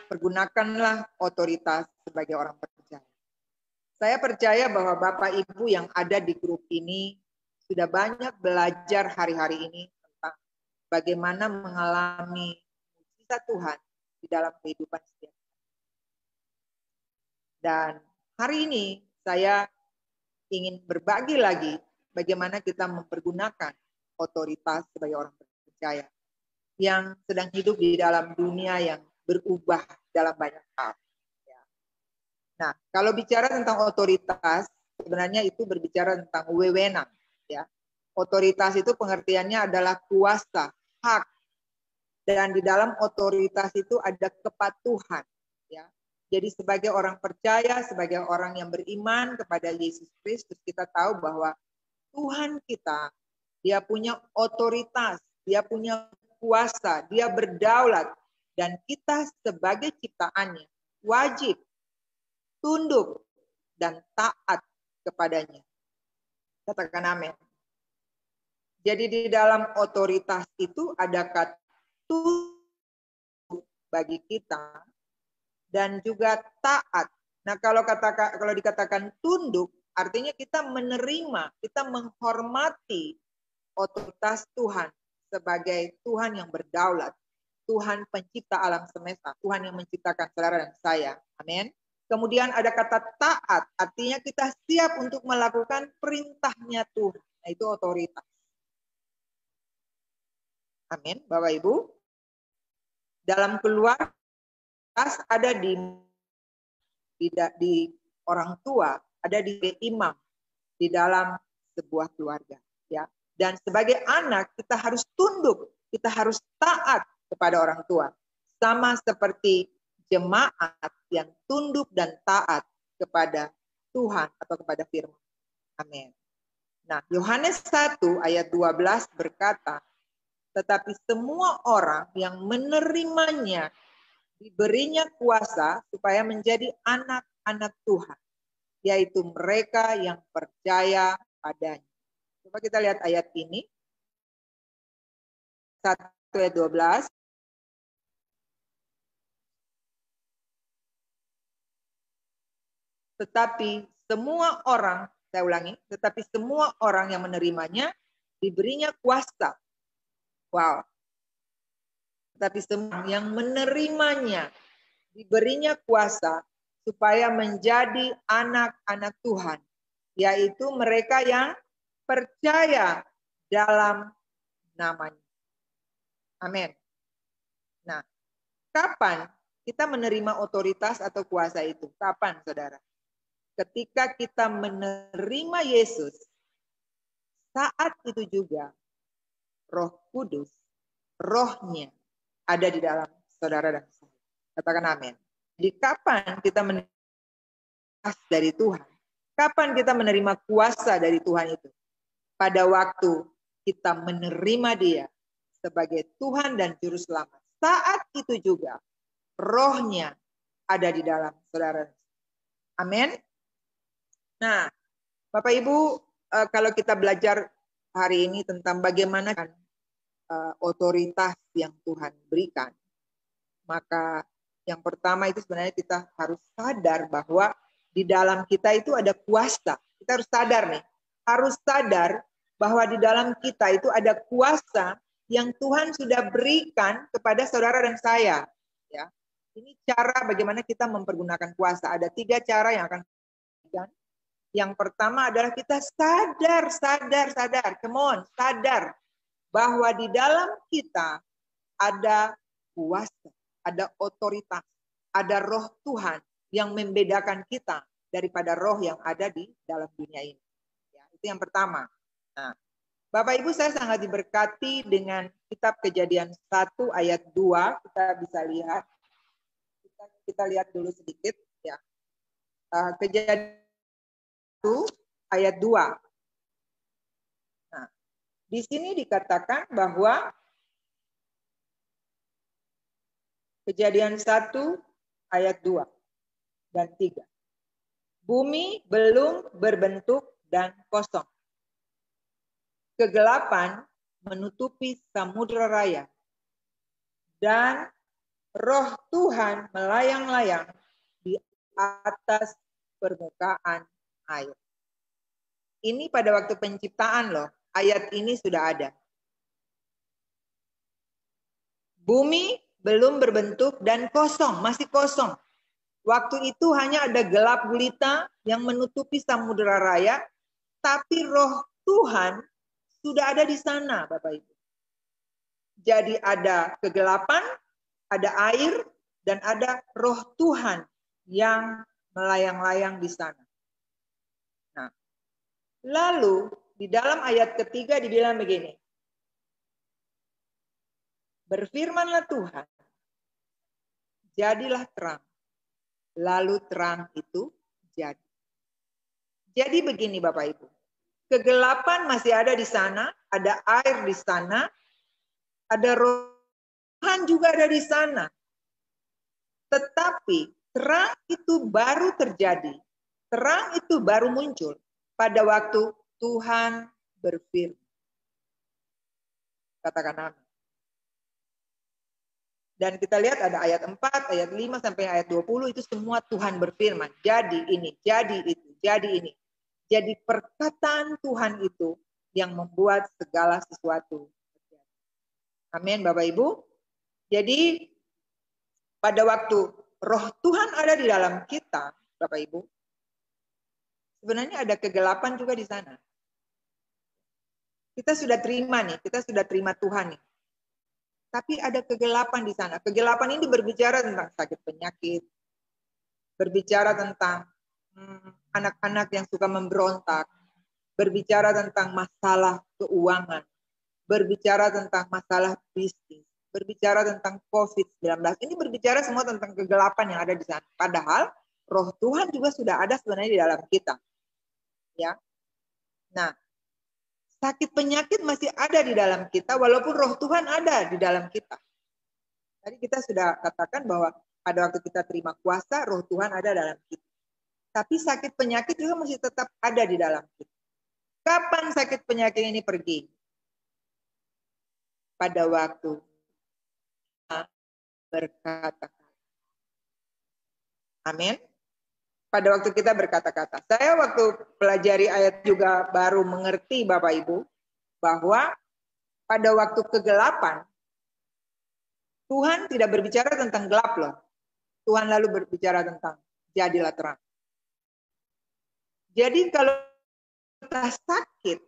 pergunakanlah otoritas sebagai orang percaya. Saya percaya bahwa Bapak Ibu yang ada di grup ini sudah banyak belajar hari-hari ini tentang bagaimana mengalami mujizat Tuhan di dalam kehidupan setiap hari. Dan hari ini saya ingin berbagi lagi bagaimana kita mempergunakan otoritas sebagai orang percaya yang sedang hidup di dalam dunia yang berubah dalam banyak hal. Nah, kalau bicara tentang otoritas, sebenarnya itu berbicara tentang wewenang. Ya. Otoritas itu pengertiannya adalah kuasa, hak, dan di dalam otoritas itu ada kepatuhan. Ya. Jadi sebagai orang percaya, sebagai orang yang beriman kepada Yesus Kristus, kita tahu bahwa Tuhan kita, dia punya otoritas, dia punya kuasa, dia berdaulat, dan kita sebagai ciptaannya wajib tunduk dan taat kepadanya. Katakan amin. Jadi di dalam otoritas itu ada kata tunduk bagi kita dan juga taat. Nah, kalau dikatakan tunduk, artinya kita menerima, kita menghormati otoritas Tuhan sebagai Tuhan yang berdaulat, Tuhan pencipta alam semesta, Tuhan yang menciptakan saudara dan saya. Amin. Kemudian ada kata taat, artinya kita siap untuk melakukan perintahnya Tuhan. Nah, itu otoritas. Amin, Bapak Ibu. Dalam keluarga ada di orang tua, ada di imam di dalam sebuah keluarga. Ya. Dan sebagai anak kita harus tunduk, kita harus taat kepada orang tua. Sama seperti jemaat yang tunduk dan taat kepada Tuhan atau kepada firman. Amin. Nah, Yohanes 1 ayat 12 berkata, tetapi semua orang yang menerimanya diberinya kuasa supaya menjadi anak-anak Tuhan, yaitu mereka yang percaya padanya. Coba kita lihat ayat ini. 1 ayat 12. Tetapi semua orang, saya ulangi, tetapi semua orang yang menerimanya diberinya kuasa. Wow. Tetapi semua yang menerimanya diberinya kuasa supaya menjadi anak-anak Tuhan, yaitu mereka yang percaya dalam namanya. Amin. Nah, kapan kita menerima otoritas atau kuasa itu? Kapan, saudara? Ketika kita menerima Yesus, saat itu juga Roh Kudus, rohnya ada di dalam saudara dan saya. Katakan amin. Jadi kapan kita menerima dari Tuhan? Kapan kita menerima kuasa dari Tuhan itu? Pada waktu kita menerima Dia sebagai Tuhan dan Juru Selamat. Saat itu juga rohnya ada di dalam saudara. Amin. Nah, Bapak Ibu, kalau kita belajar hari ini tentang bagaimana otoritas yang Tuhan berikan, maka yang pertama itu sebenarnya kita harus sadar bahwa di dalam kita itu ada kuasa. Kita harus sadar nih, harus sadar bahwa di dalam kita itu ada kuasa yang Tuhan sudah berikan kepada saudara dan saya. Ya, ini cara bagaimana kita mempergunakan kuasa. Ada 3 cara yang akan kita berikan. Yang pertama adalah kita sadar. Come on, sadar bahwa di dalam kita ada kuasa, ada otoritas, ada roh Tuhan yang membedakan kita daripada roh yang ada di dalam dunia ini. Ya, itu yang pertama. Nah, Bapak Ibu, saya sangat diberkati dengan kitab Kejadian 1 ayat 2. Kita bisa lihat. Kita lihat dulu sedikit. Ya. Kejadian 1 ayat 2. Nah, di sini dikatakan bahwa Kejadian 1 ayat 2 dan 3. Bumi belum berbentuk dan kosong. Kegelapan menutupi samudera raya dan Roh Tuhan melayang-layang di atas permukaan air. Ini pada waktu penciptaan loh. Ayat ini sudah ada. Bumi belum berbentuk dan kosong, masih kosong. Waktu itu hanya ada gelap gulita yang menutupi samudera raya, tapi roh Tuhan sudah ada di sana, Bapak Ibu. Jadi ada kegelapan, ada air, dan ada roh Tuhan yang melayang-layang di sana. Nah, lalu di dalam ayat ketiga dibilang begini. Berfirmanlah Tuhan, jadilah terang. Lalu terang itu jadi. Jadi begini Bapak Ibu. Kegelapan masih ada di sana, ada air di sana, ada roh Tuhan juga ada di sana. Tetapi terang itu baru terjadi. Terang itu baru muncul pada waktu Tuhan berfirman. Katakan amin. Dan kita lihat ada ayat 4, ayat 5 sampai ayat 20 itu semua Tuhan berfirman. Jadi ini, jadi itu, jadi ini. Jadi perkataan Tuhan itu yang membuat segala sesuatu terjadi. Amin Bapak Ibu. Jadi pada waktu roh Tuhan ada di dalam kita, Bapak Ibu, sebenarnya ada kegelapan juga di sana. Kita sudah terima nih, kita sudah terima Tuhan nih. Tapi ada kegelapan di sana. Kegelapan ini berbicara tentang sakit penyakit, berbicara tentang anak-anak yang suka memberontak, berbicara tentang masalah keuangan, berbicara tentang masalah bisnis, berbicara tentang COVID-19. Ini berbicara semua tentang kegelapan yang ada di sana. Padahal roh Tuhan juga sudah ada sebenarnya di dalam kita. Ya. Nah, sakit penyakit masih ada di dalam kita, walaupun roh Tuhan ada di dalam kita. Tadi kita sudah katakan bahwa pada waktu kita terima kuasa, roh Tuhan ada dalam kita. Tapi sakit penyakit juga masih tetap ada di dalam kita. Kapan sakit penyakit ini pergi? Pada waktu kita berkata-kata. Amin. Pada waktu kita berkata-kata. Saya waktu pelajari ayat juga baru mengerti Bapak Ibu bahwa pada waktu kegelapan Tuhan tidak berbicara tentang gelap loh. Tuhan lalu berbicara tentang jadilah terang. Jadi kalau kita sakit,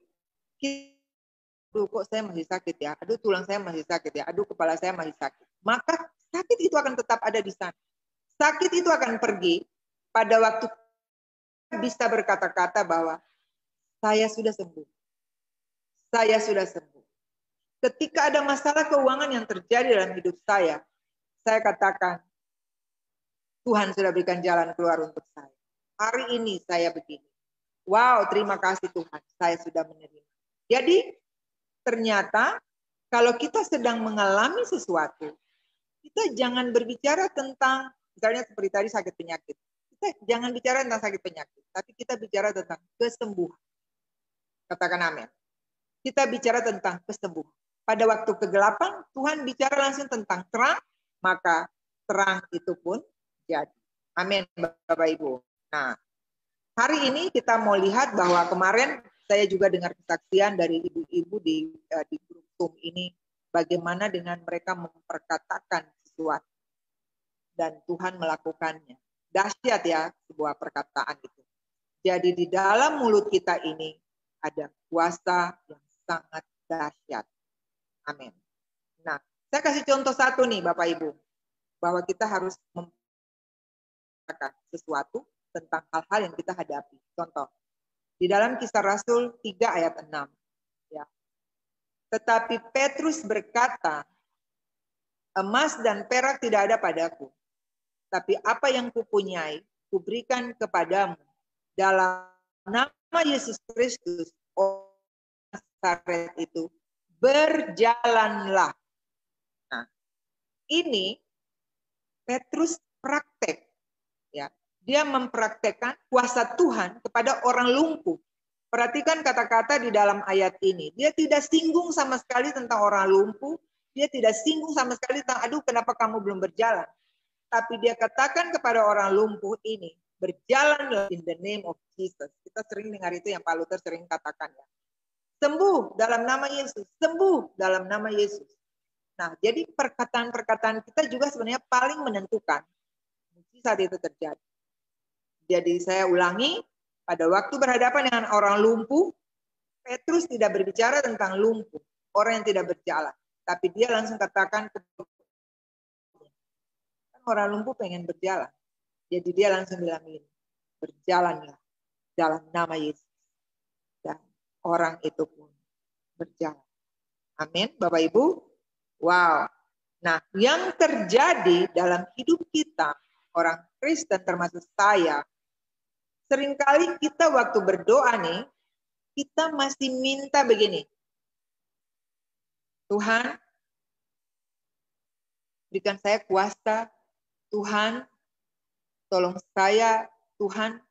aduh kok saya masih sakit ya, aduh tulang saya masih sakit ya, aduh kepala saya masih sakit. Maka sakit itu akan tetap ada di sana. Sakit itu akan pergi pada waktu bisa berkata-kata bahwa saya sudah sembuh. Saya sudah sembuh. Ketika ada masalah keuangan yang terjadi dalam hidup saya katakan, Tuhan sudah berikan jalan keluar untuk saya. Hari ini saya begini. Wow, terima kasih Tuhan, saya sudah menerima. Jadi, ternyata kalau kita sedang mengalami sesuatu, kita jangan berbicara tentang, misalnya seperti tadi sakit penyakit. Kita jangan bicara tentang sakit penyakit, tapi kita bicara tentang kesembuhan. Katakan amin. Kita bicara tentang kesembuhan. Pada waktu kegelapan, Tuhan bicara langsung tentang terang, maka terang itu pun jadi. Amin, Bapak Ibu. Nah, hari ini kita mau lihat bahwa kemarin saya juga dengar kesaksian dari ibu-ibu di grup Zoom ini, bagaimana dengan mereka memperkatakan sesuatu. Dan Tuhan melakukannya. Dahsyat ya, sebuah perkataan itu. Jadi di dalam mulut kita ini ada kuasa yang sangat dahsyat. Amin. Nah, saya kasih contoh satu nih Bapak Ibu. Bahwa kita harus memperkatakan sesuatu tentang hal-hal yang kita hadapi. Contoh, di dalam Kisah Rasul 3 ayat 6. Ya. Tetapi Petrus berkata, emas dan perak tidak ada padaku. Tapi apa yang kupunyai, kuberikan kepadamu. Dalam nama Yesus Kristus, orang Nazaret itu, berjalanlah. Nah, ini Petrus praktek. Ya. Dia mempraktekkan kuasa Tuhan kepada orang lumpuh. Perhatikan kata-kata di dalam ayat ini. Dia tidak singgung sama sekali tentang orang lumpuh. Dia tidak singgung sama sekali tentang, aduh kenapa kamu belum berjalan. Tapi dia katakan kepada orang lumpuh ini, berjalanlah in the name of Jesus. Kita sering dengar itu yang Pak Luther sering katakan ya. Sembuh dalam nama Yesus, sembuh dalam nama Yesus. Nah, jadi perkataan-perkataan kita juga sebenarnya paling menentukan mujizat itu terjadi. Jadi saya ulangi, pada waktu berhadapan dengan orang lumpuh, Petrus tidak berbicara tentang lumpuh, orang yang tidak berjalan. Tapi dia langsung katakan, orang lumpuh pengen berjalan. Jadi dia langsung bilang ini, berjalanlah dalam nama Yesus. Dan orang itu pun berjalan. Amin, Bapak Ibu. Wow. Nah, yang terjadi dalam hidup kita, orang Kristen termasuk saya, seringkali kita waktu berdoa nih, kita masih minta begini. Tuhan, berikan saya kuasa. Tuhan, tolong saya. Tuhan,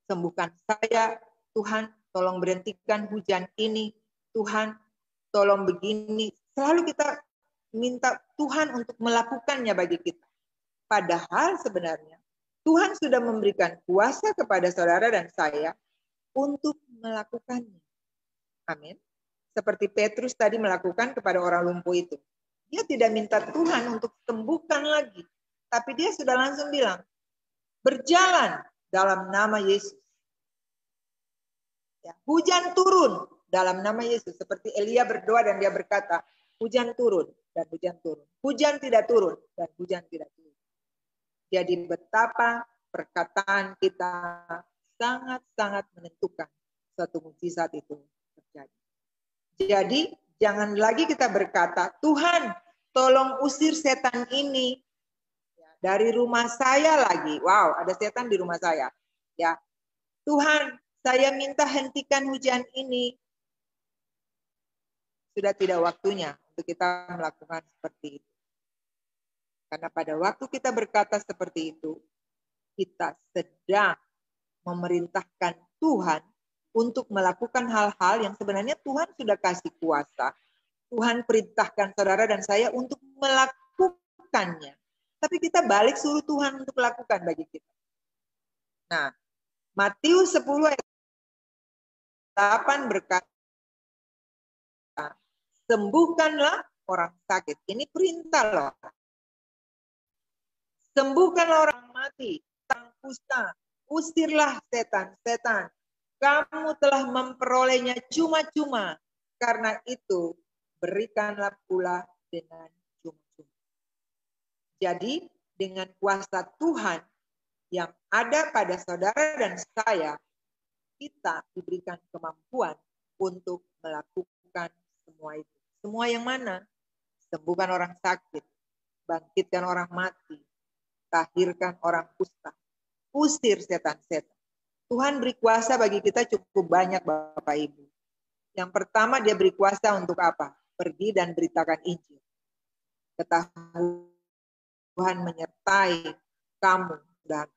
sembuhkan saya. Tuhan, tolong berhentikan hujan ini. Tuhan, tolong begini. Selalu kita minta Tuhan untuk melakukannya bagi kita. Padahal sebenarnya Tuhan sudah memberikan kuasa kepada saudara dan saya untuk melakukannya. Amin. Seperti Petrus tadi melakukan kepada orang lumpuh itu. Dia tidak minta Tuhan untuk sembuhkan lagi. Tapi dia sudah langsung bilang, berjalan dalam nama Yesus. Ya, hujan turun dalam nama Yesus. Seperti Elia berdoa dan dia berkata, hujan turun dan hujan turun. Hujan tidak turun dan hujan tidak turun. Jadi betapa perkataan kita sangat-sangat menentukan suatu mujizat itu terjadi. Jadi jangan lagi kita berkata, Tuhan tolong usir setan ini dari rumah saya lagi. Wow, ada setan di rumah saya. Ya, Tuhan, saya minta hentikan hujan ini. Sudah tidak waktunya untuk kita melakukan seperti itu. Karena pada waktu kita berkata seperti itu, kita sedang memerintahkan Tuhan untuk melakukan hal-hal yang sebenarnya Tuhan sudah kasih kuasa. Tuhan perintahkan saudara dan saya untuk melakukannya. Tapi kita balik suruh Tuhan untuk melakukan bagi kita. Nah, Matius 10 ayat 8 berkata, sembuhkanlah orang sakit. Ini perintah loh. Sembuhkanlah orang mati, orang kusta, usirlah setan-setan. Kamu telah memperolehnya cuma-cuma. Karena itu, berikanlah pula dengan cuma-cuma. Jadi, dengan kuasa Tuhan yang ada pada saudara dan saya, kita diberikan kemampuan untuk melakukan semua itu. Semua yang mana? Sembuhkan orang sakit, bangkitkan orang mati, tahirkan orang kusta, usir setan-setan. Tuhan beri kuasa bagi kita cukup banyak, Bapak Ibu. Yang pertama, dia beri kuasa untuk apa? Pergi dan beritakan Injil. Ketahui Tuhan menyertai kamu dan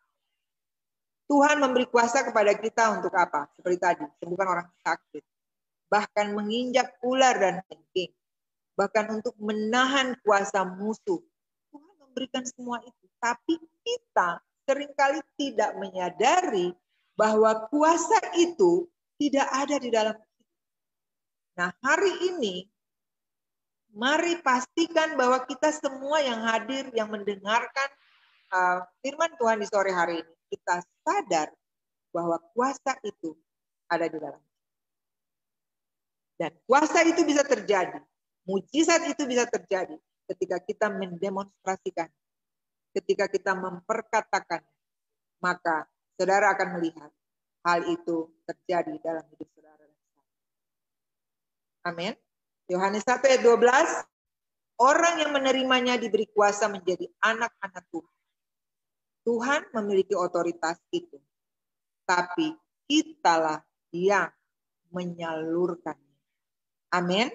Tuhan memberi kuasa kepada kita untuk apa? Seperti tadi, sembuhkan orang sakit. Bahkan menginjak ular dan jengking. Bahkan untuk menahan kuasa musuh. Tuhan memberikan semua itu. Tapi kita seringkali tidak menyadari bahwa kuasa itu tidak ada di dalam kita. Nah, hari ini, mari pastikan bahwa kita semua yang hadir, yang mendengarkan firman Tuhan di sore hari ini, kita sadar bahwa kuasa itu ada di dalam kita. Dan kuasa itu bisa terjadi, mujizat itu bisa terjadi ketika kita mendemonstrasikan, ketika kita memperkatakan, maka saudara akan melihat hal itu terjadi dalam hidup saudara. Amin. Yohanes 1 ayat 12, orang yang menerimanya diberi kuasa menjadi anak-anak Tuhan. Tuhan memiliki otoritas itu. Tapi kitalah yang menyalurkannya. Amin.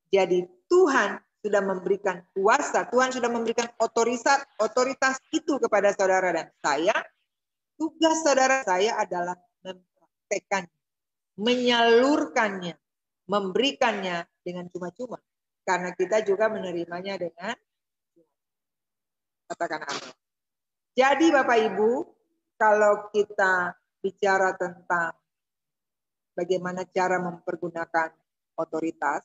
Jadi Tuhan sudah memberikan kuasa, Tuhan sudah memberikan otoritas itu kepada saudara dan saya. Tugas saudara saya adalah mempraktekannya, menyalurkannya, memberikannya dengan cuma-cuma. Karena kita juga menerimanya dengan katakan amin. Jadi Bapak Ibu, kalau kita bicara tentang bagaimana cara mempergunakan otoritas,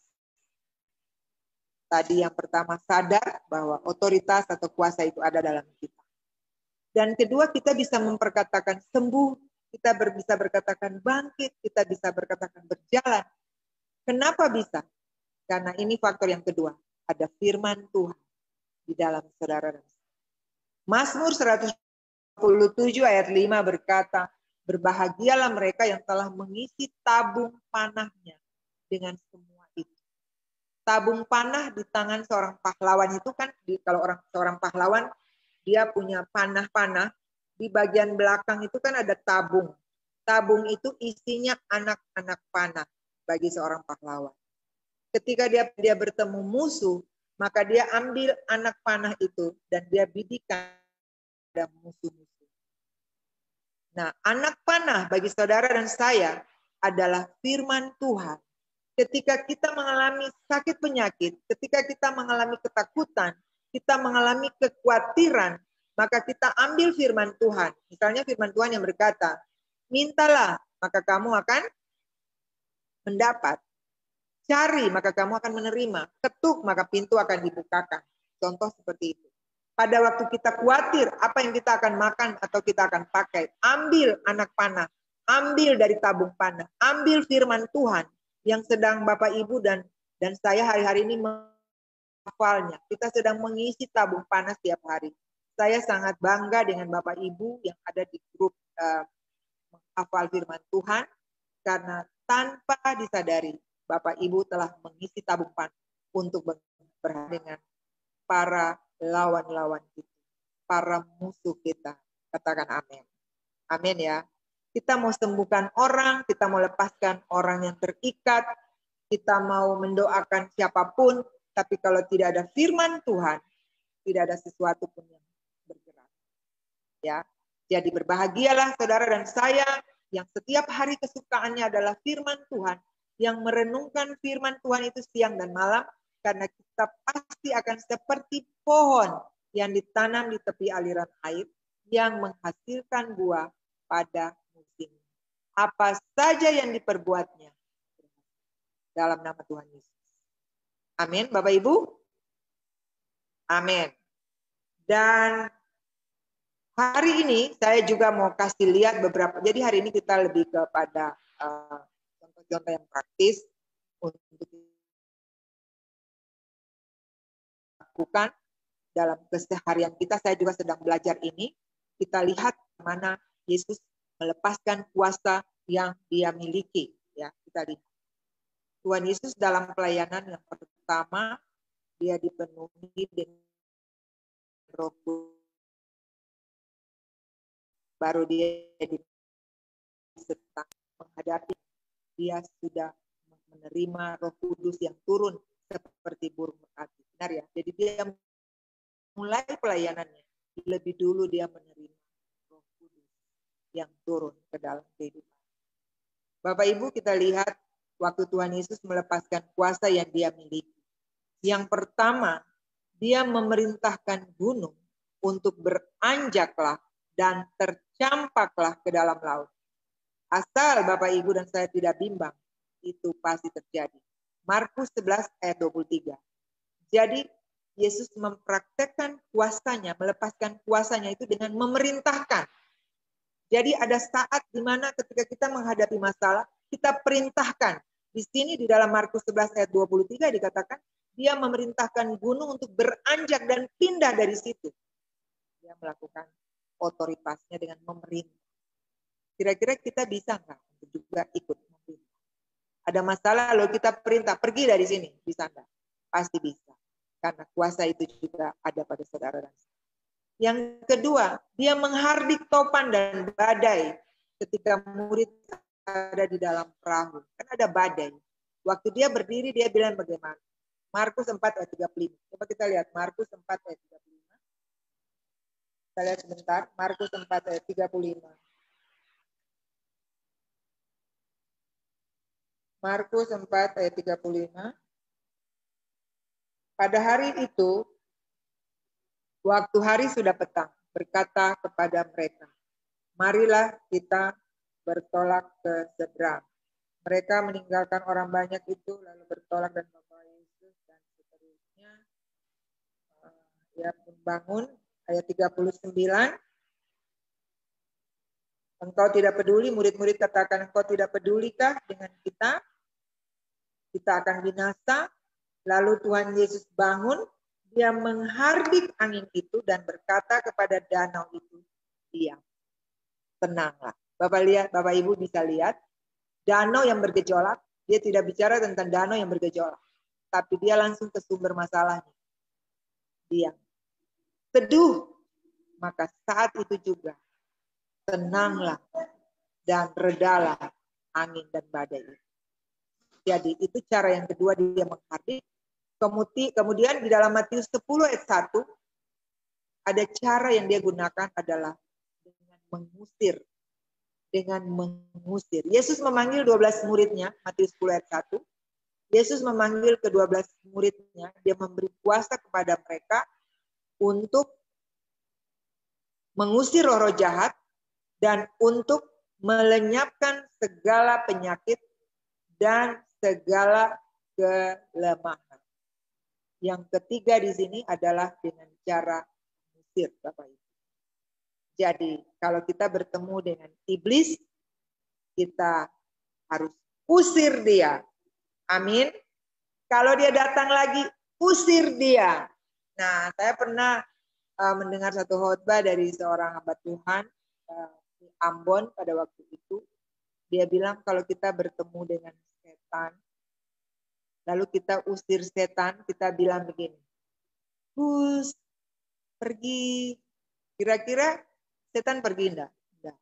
tadi yang pertama sadar bahwa otoritas atau kuasa itu ada dalam kita. Dan kedua kita bisa memperkatakan sembuh, kita bisa berkatakan bangkit, kita bisa berkatakan berjalan. Kenapa bisa? Karena ini faktor yang kedua, ada firman Tuhan di dalam saudara. Mazmur 127 ayat 5 berkata, berbahagialah mereka yang telah mengisi tabung panahnya dengan semua itu. Tabung panah di tangan seorang pahlawan itu kan, kalau seorang pahlawan, dia punya panah-panah, di bagian belakang itu kan ada tabung. Tabung itu isinya anak-anak panah bagi seorang pahlawan. Ketika dia bertemu musuh, maka dia ambil anak panah itu dan dia bidikan pada musuh-musuh. Nah, anak panah bagi saudara dan saya adalah firman Tuhan. Ketika kita mengalami sakit penyakit, ketika kita mengalami ketakutan, kita mengalami kekhawatiran, maka kita ambil firman Tuhan. Misalnya firman Tuhan yang berkata, mintalah, maka kamu akan mendapat. Cari, maka kamu akan menerima. Ketuk, maka pintu akan dibukakan. Contoh seperti itu. Pada waktu kita khawatir, apa yang kita akan makan atau kita akan pakai, ambil anak panah, ambil dari tabung panah, ambil firman Tuhan yang sedang Bapak Ibu dan saya hari-hari ini menghafalnya. Kita sedang mengisi tabung panah setiap hari. Saya sangat bangga dengan Bapak Ibu yang ada di grup menghafal firman Tuhan, karena tanpa disadari, Bapak Ibu telah mengisi tabung panah untuk berhadapan dengan para lawan-lawan kita, para musuh kita. Katakan amin. Amin ya. Kita mau sembuhkan orang, kita mau lepaskan orang yang terikat, kita mau mendoakan siapapun, tapi kalau tidak ada firman Tuhan, tidak ada sesuatu pun yang bergerak. Ya. Jadi berbahagialah saudara dan saya yang setiap hari kesukaannya adalah firman Tuhan, yang merenungkan firman Tuhan itu siang dan malam, karena kita pasti akan seperti pohon yang ditanam di tepi aliran air, yang menghasilkan buah pada musim. Apa saja yang diperbuatnya dalam nama Tuhan Yesus. Amin, Bapak Ibu. Amin. Dan hari ini saya juga mau kasih lihat beberapa. Jadi hari ini kita lebih kepada contoh-contoh yang praktis untuk lakukan dalam keseharian kita. Saya juga sedang belajar ini. Kita lihat mana Yesus melepaskan kuasa yang dia miliki. Ya, kita lihat. Tuhan Yesus dalam pelayanan yang pertama, dia dipenuhi dengan Roh Kudus. Baru dia disertai menghadapi, dia sudah menerima Roh Kudus yang turun seperti burung merpati. Benar ya? Jadi dia mulai pelayanannya, lebih dulu dia menerima Roh Kudus yang turun ke dalam kehidupan. Bapak Ibu, kita lihat waktu Tuhan Yesus melepaskan kuasa yang dia miliki. Yang pertama, dia memerintahkan gunung untuk beranjaklah dan tercampaklah ke dalam laut. Asal Bapak Ibu dan saya tidak bimbang, itu pasti terjadi. Markus 11 ayat 23. Jadi Yesus mempraktekkan kuasanya, melepaskan kuasanya itu dengan memerintahkan. Jadi ada saat di mana ketika kita menghadapi masalah, kita perintahkan. Di sini di dalam Markus 11 ayat 23 dikatakan, dia memerintahkan gunung untuk beranjak dan pindah dari situ. Dia melakukan otoritasnya dengan memerintah. Kira-kira kita bisa nggak untuk juga ikut memerintah? Ada masalah lalu kita perintah, pergi dari sini, bisa nggak? Pasti bisa. Karena kuasa itu juga ada pada saudara dan saya. Yang kedua, dia menghardik topan dan badai ketika murid ada di dalam perahu. Kan ada badai. Waktu dia berdiri, dia bilang bagaimana? Markus 4 ayat 35. Coba kita lihat Markus 4 ayat 35. Kita lihat sebentar. Markus 4 ayat 35. Markus 4 ayat 35. Pada hari itu, waktu hari sudah petang, berkata kepada mereka, marilah kita bertolak ke seberang. Mereka meninggalkan orang banyak itu, lalu bertolak dan membawa Yesus dan seterusnya. Ia pun bangun, ayat 39. Engkau tidak peduli, murid-murid katakan, engkau tidak pedulikah dengan kita? Kita akan binasa. Lalu Tuhan Yesus bangun, dia menghardik angin itu dan berkata kepada danau itu, diam, tenanglah. Bapak lihat, Bapak Ibu bisa lihat, danau yang bergejolak, dia tidak bicara tentang danau yang bergejolak, tapi dia langsung ke sumber masalahnya. Diam, teduh, maka saat itu juga tenanglah dan redalah angin dan badai itu. Jadi itu cara yang kedua dia menghardik. Kemudian di dalam Matius 10 ayat 1 ada cara yang dia gunakan adalah dengan mengusir. Dengan mengusir. Yesus memanggil 12 muridnya, Matius 10 ayat 1. Yesus memanggil ke-12 muridnya, dia memberi kuasa kepada mereka untuk mengusir roh-roh jahat dan untuk melenyapkan segala penyakit dan segala kelemahan. Yang ketiga di sini adalah dengan cara mengusir, Bapak Ibu. Jadi kalau kita bertemu dengan iblis, kita harus usir dia. Amin. Kalau dia datang lagi, usir dia. Nah, saya pernah mendengar satu khotbah dari seorang hamba Tuhan di Ambon pada waktu itu. Dia bilang kalau kita bertemu dengan setan, lalu kita usir setan, kita bilang begini, Gus, pergi. Kira-kira setan pergi enggak? Enggak.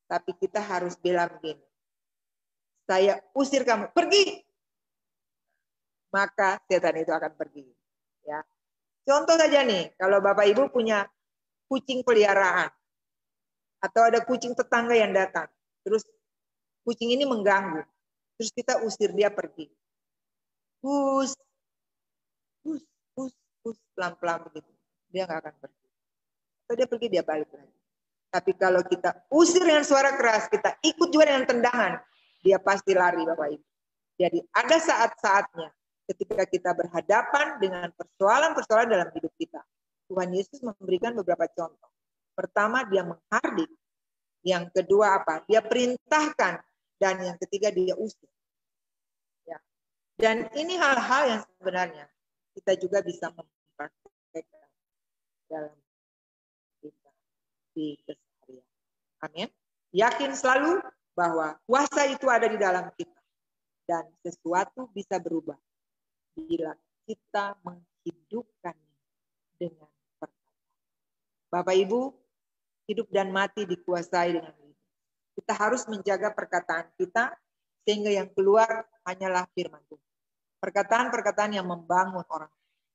Tapi kita harus bilang begini, saya usir kamu, pergi. Maka setan itu akan pergi. Ya. Contoh saja nih, kalau Bapak Ibu punya kucing peliharaan, atau ada kucing tetangga yang datang, terus kucing ini mengganggu, terus kita usir dia pergi. Hus, hus, hus, hus, pelan-pelan begitu. Dia nggak akan pergi. Atau dia pergi, dia balik lagi. Tapi kalau kita usir dengan suara keras, kita ikut juga dengan tendangan, dia pasti lari, Bapak Ibu. Jadi ada saat-saatnya ketika kita berhadapan dengan persoalan-persoalan dalam hidup kita. Tuhan Yesus memberikan beberapa contoh. Pertama, dia menghardik. Yang kedua apa? Dia perintahkan. Dan yang ketiga, dia usir. Ya. Dan ini hal-hal yang sebenarnya kita juga bisa mempraktekkan dalam kita di keseharian. Amin. Yakin selalu bahwa kuasa itu ada di dalam kita. Dan sesuatu bisa berubah bila kita menghidupkannya dengan perkataan. Bapak Ibu, hidup dan mati dikuasai dengan ini. Kita harus menjaga perkataan kita sehingga yang keluar hanyalah firman Tuhan. Perkataan-perkataan yang membangun orang.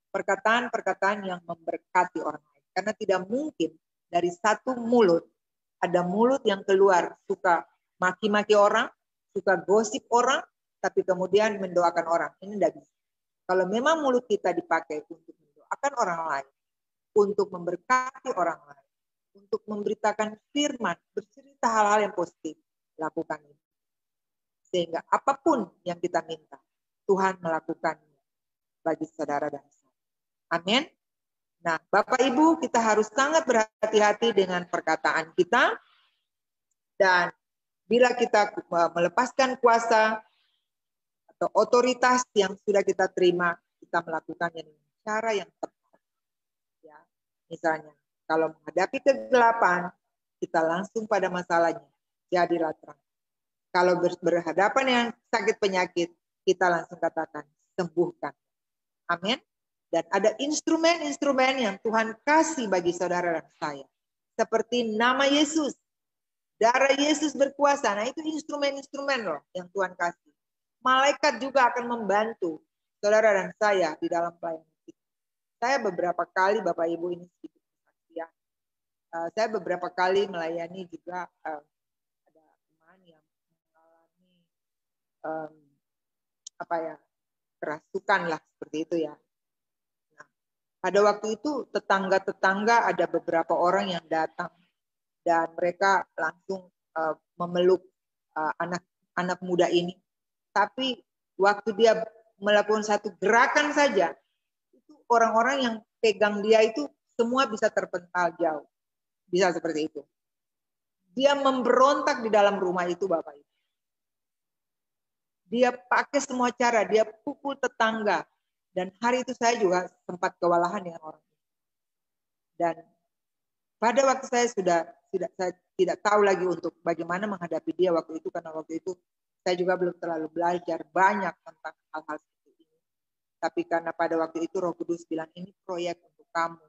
Perkataan-perkataan yang memberkati orang lain. Karena tidak mungkin dari satu mulut, ada mulut yang keluar suka maki-maki orang, suka gosip orang, tapi kemudian mendoakan orang. Ini tidak bisa. Kalau memang mulut kita dipakai untuk mendoakan orang lain, untuk memberkati orang lain, untuk memberitakan firman, bercerita hal-hal yang positif, lakukan ini. Sehingga apapun yang kita minta, Tuhan melakukannya bagi saudara dan saya. Amin. Nah, Bapak Ibu, kita harus sangat berhati-hati dengan perkataan kita. Dan bila kita melepaskan kuasa atau otoritas yang sudah kita terima, kita melakukannya dengan cara yang tepat. Ya, misalnya, kalau menghadapi kegelapan, kita langsung pada masalahnya, jadilah terang. Kalau berhadapan dengan sakit penyakit, kita langsung katakan, sembuhkan. Amin. Dan ada instrumen-instrumen yang Tuhan kasih bagi saudara dan saya. Seperti nama Yesus, darah Yesus berkuasa. Nah, itu instrumen-instrumen loh yang Tuhan kasih. Malaikat juga akan membantu saudara dan saya di dalam pelayanan kita. Saya beberapa kali, Bapak Ibu, ini sedikit kesaksian. Saya beberapa kali melayani juga ada teman yang mengalami kerasukan lah seperti itu ya. Nah, pada waktu itu tetangga-tetangga ada beberapa orang yang datang dan mereka langsung memeluk anak muda ini. Tapi waktu dia melakukan satu gerakan saja, itu orang-orang yang pegang dia itu semua bisa terpental jauh. Bisa seperti itu. Dia memberontak di dalam rumah itu, Bapak Ibu. Dia pakai semua cara, dia pukul tetangga. Dan hari itu saya juga sempat kewalahan dengan orang itu. Dan pada waktu saya saya tidak tahu lagi untuk bagaimana menghadapi dia waktu itu, karena waktu itu saya juga belum terlalu belajar banyak tentang hal-hal seperti ini. Tapi karena pada waktu itu Roh Kudus bilang, ini proyek untuk kamu.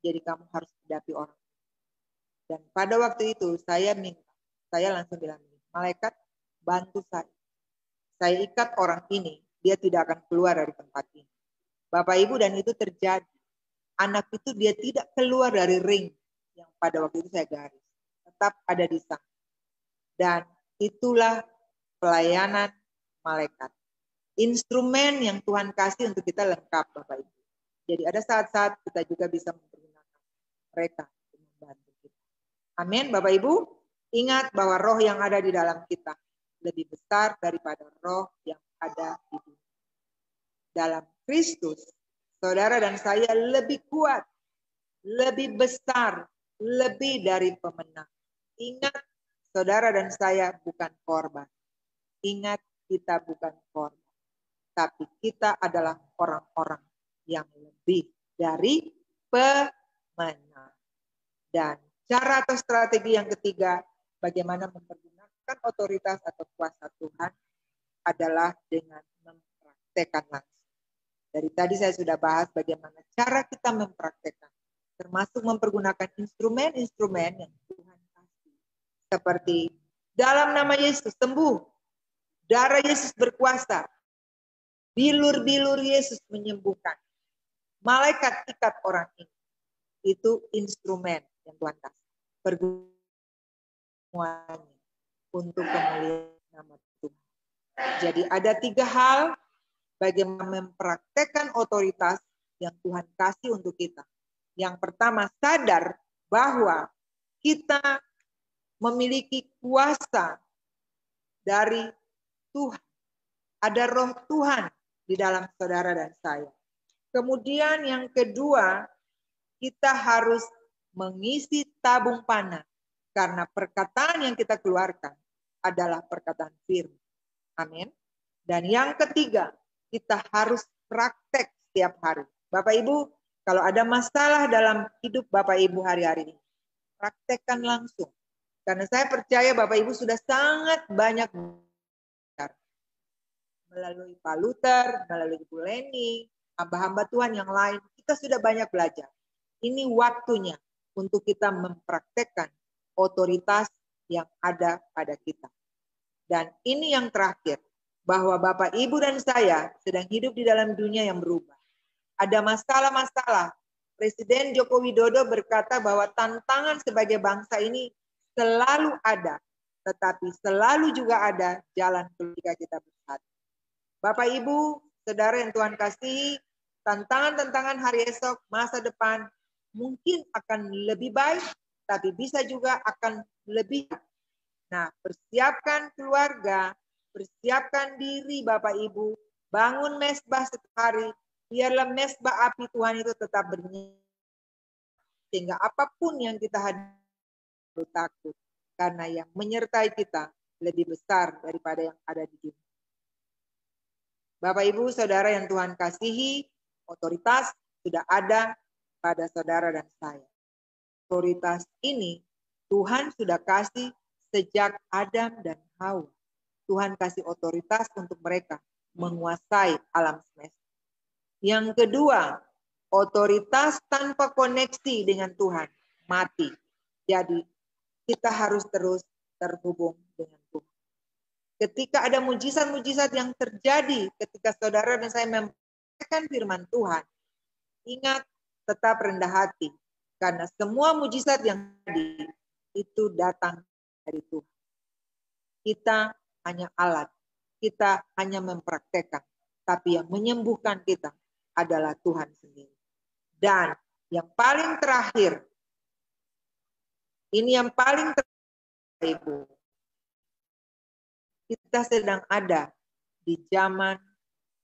Jadi kamu harus hadapi orang. Dan pada waktu itu saya langsung bilang, malaikat bantu saya. Saya ikat orang ini, dia tidak akan keluar dari tempat ini. Bapak Ibu, dan itu terjadi. Anak itu dia tidak keluar dari ring yang pada waktu itu saya garis. Tetap ada di sana. Dan itulah pelayanan malaikat. Instrumen yang Tuhan kasih untuk kita lengkap, Bapak Ibu. Jadi ada saat-saat kita juga bisa mempergunakan mereka untuk membantu kita. Amin, Bapak Ibu. Ingat bahwa roh yang ada di dalam kita lebih besar daripada roh yang ada di dunia. Dalam Kristus, saudara dan saya lebih kuat, lebih besar, lebih dari pemenang. Ingat, saudara dan saya bukan korban. Ingat, kita bukan korban. Tapi kita adalah orang-orang yang lebih dari pemenang. Dan cara atau strategi yang ketiga, bagaimana mempergunakan otoritas atau kuasa Tuhan adalah dengan mempraktekkan langsung. Dari tadi saya sudah bahas bagaimana cara kita mempraktekkan, termasuk mempergunakan instrumen-instrumen yang Tuhan kasih. Seperti dalam nama Yesus sembuh, darah Yesus berkuasa, bilur-bilur Yesus menyembuhkan, malaikat ikat orang ini. Itu instrumen yang Tuhan kasih. Pergunaannya untuk kemuliaan nama Tuhan. Jadi ada 3 hal bagaimana mempraktekkan otoritas yang Tuhan kasih untuk kita. Yang pertama, sadar bahwa kita memiliki kuasa dari Tuhan. Ada roh Tuhan di dalam saudara dan saya. Kemudian yang kedua, kita harus mengisi tabung panah. Karena perkataan yang kita keluarkan adalah perkataan firman. Amin. Dan yang ketiga, kita harus praktek setiap hari. Bapak Ibu, kalau ada masalah dalam hidup Bapak Ibu hari-hari ini, praktekkan langsung. Karena saya percaya Bapak Ibu sudah sangat banyak belajar. Melalui Pak Luther, melalui Ibu Leni, hamba-hamba Tuhan yang lain, kita sudah banyak belajar. Ini waktunya untuk kita mempraktekkan otoritas yang ada pada kita. Dan ini yang terakhir, bahwa Bapak, Ibu, dan saya sedang hidup di dalam dunia yang berubah. Ada masalah-masalah. Presiden Joko Widodo berkata bahwa tantangan sebagai bangsa ini selalu ada, tetapi selalu juga ada jalan ketika kita bersatu. Bapak, Ibu, saudara yang Tuhan kasih, tantangan-tantangan hari esok, masa depan, mungkin akan lebih baik, tapi bisa juga akan lebih. Nah, persiapkan keluarga, persiapkan diri Bapak Ibu, bangun mesbah setiap hari, biarlah mesbah api Tuhan itu tetap bernyala. Sehingga apapun yang kita hadapi takut, karena yang menyertai kita lebih besar daripada yang ada di dunia. Bapak Ibu, saudara yang Tuhan kasihi, otoritas sudah ada pada saudara dan saya. Otoritas ini Tuhan sudah kasih sejak Adam dan Hawa. Tuhan kasih otoritas untuk mereka menguasai alam semesta. Yang kedua, otoritas tanpa koneksi dengan Tuhan mati. Jadi kita harus terus terhubung dengan Tuhan. Ketika ada mujizat-mujizat yang terjadi ketika saudara dan saya mempraktikkan firman Tuhan, ingat tetap rendah hati. Karena semua mujizat yang terjadi itu datang dari Tuhan. Kita hanya alat, kita hanya mempraktekkan, tapi yang menyembuhkan kita adalah Tuhan sendiri. Dan yang paling terakhir, ini yang paling terakhir, Ibu. Kita sedang ada di zaman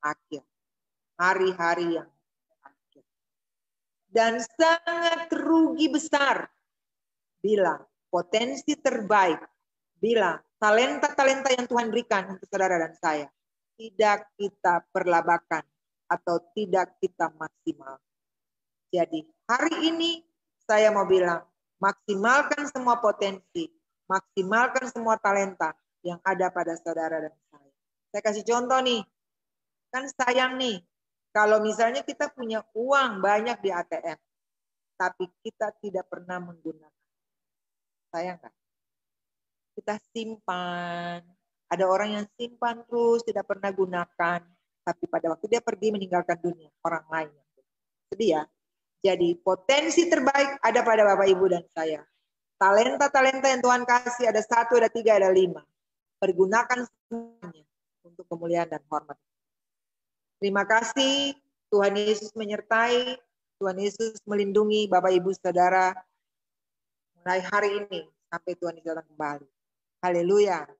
akhir. Hari-hari yang akhir. Dan sangat rugi besar bila potensi terbaik, bila talenta-talenta yang Tuhan berikan untuk saudara dan saya tidak kita perlabakan atau tidak kita maksimal. Jadi hari ini saya mau bilang, maksimalkan semua potensi, maksimalkan semua talenta yang ada pada saudara dan saya. Saya kasih contoh nih, kan sayang nih, kalau misalnya kita punya uang banyak di ATM, tapi kita tidak pernah menggunakan. Sayang kan? Kita simpan. Ada orang yang simpan terus, tidak pernah gunakan. Tapi pada waktu dia pergi meninggalkan dunia, orang lain. Sedih ya? Jadi potensi terbaik ada pada Bapak Ibu dan saya. Talenta-talenta yang Tuhan kasih ada 1, ada 3, ada 5. Pergunakan semuanya untuk kemuliaan dan hormat. Terima kasih. Tuhan Yesus menyertai. Tuhan Yesus melindungi Bapak Ibu Saudara mulai hari ini sampai Tuhan Yesus datang kembali. Haleluya.